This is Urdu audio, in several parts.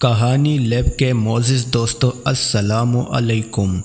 کہانی لیب کے معزز دوستو السلام علیکم۔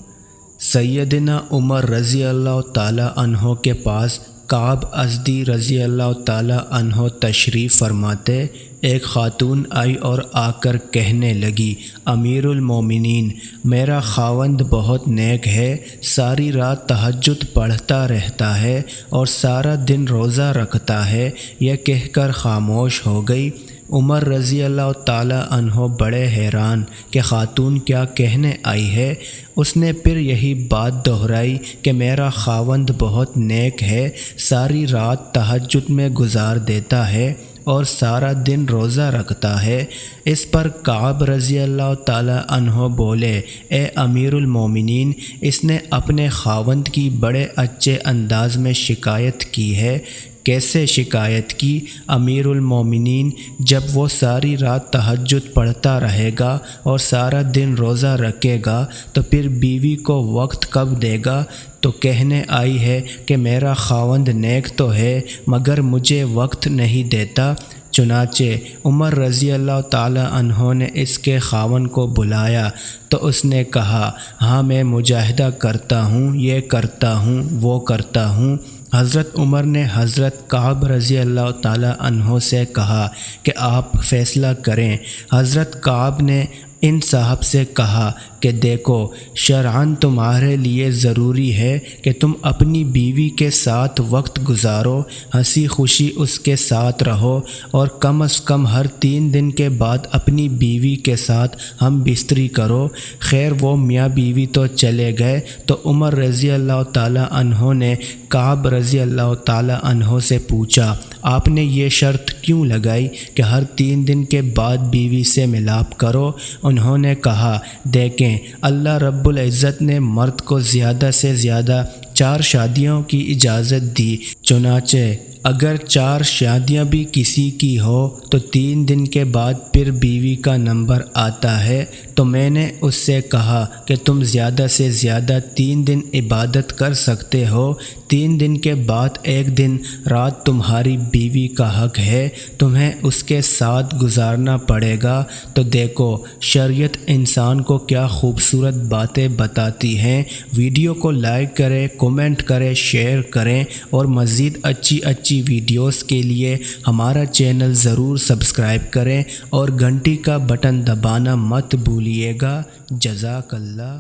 سیدنا عمر رضی اللہ تعالیٰ عنہ کے پاس کعب ازدی رضی اللہ تعالیٰ عنہ تشریف فرماتے ایک خاتون آئی اور آ کر کہنے لگی، امیر المومنین، میرا خاوند بہت نیک ہے، ساری رات تہجد پڑھتا رہتا ہے اور سارا دن روزہ رکھتا ہے۔ یہ کہہ کر خاموش ہو گئی۔ عمر رضی اللہ تعالیٰ عنہ بڑے حیران کہ خاتون کیا کہنے آئی ہے۔ اس نے پھر یہی بات دہرائی کہ میرا خاوند بہت نیک ہے، ساری رات تہجد میں گزار دیتا ہے اور سارا دن روزہ رکھتا ہے۔ اس پر کعب رضی اللہ تعالیٰ عنہ بولے، اے امیر المومنین، اس نے اپنے خاوند کی بڑے اچھے انداز میں شکایت کی ہے۔ کیسے شکایت کی؟ امیر المومنین، جب وہ ساری رات تہجد پڑھتا رہے گا اور سارا دن روزہ رکھے گا تو پھر بیوی کو وقت کب دے گا؟ تو کہنے آئی ہے کہ میرا خاوند نیک تو ہے مگر مجھے وقت نہیں دیتا۔ چنانچہ عمر رضی اللہ تعالیٰ عنہ نے اس کے خاوند کو بلایا تو اس نے کہا، ہاں میں مجاہدہ کرتا ہوں، یہ کرتا ہوں، وہ کرتا ہوں۔ حضرت عمر نے حضرت کعب رضی اللہ تعالیٰ عنہ سے کہا کہ آپ فیصلہ کریں۔ حضرت کعب نے ان صاحب سے کہا کہ دیکھو، شرعاً تمہارے لیے ضروری ہے کہ تم اپنی بیوی کے ساتھ وقت گزارو، ہنسی خوشی اس کے ساتھ رہو اور کم از کم ہر 3 دن کے بعد اپنی بیوی کے ساتھ ہم بستری کرو۔ خیر وہ میاں بیوی تو چلے گئے تو عمر رضی اللہ تعالیٰ عنہ نے کعب رضی اللہ تعالیٰ عنہ سے پوچھا، آپ نے یہ شرط کیوں لگائی کہ ہر 3 دن کے بعد بیوی سے ملاپ کرو؟ انہوں نے کہا، دیکھیں، اللہ رب العزت نے مرد کو زیادہ سے زیادہ 4 شادیوں کی اجازت دی، چنانچہ اگر 4 شادیاں بھی کسی کی ہو تو 3 دن کے بعد پھر بیوی کا نمبر آتا ہے۔ تو میں نے اس سے کہا کہ تم زیادہ سے زیادہ 3 دن عبادت کر سکتے ہو، 3 دن کے بعد 1 دن رات تمہاری بیوی کا حق ہے، تمہیں اس کے ساتھ گزارنا پڑے گا۔ تو دیکھو شریعت انسان کو کیا خوبصورت باتیں بتاتی ہیں۔ ویڈیو کو لائک کریں، کومنٹ کریں، شیئر کریں اور مزید اچھی ویڈیوز کے لیے ہمارا چینل ضرور سبسکرائب کریں اور گھنٹی کا بٹن دبانا مت بھولیے گا۔ جزاک اللہ۔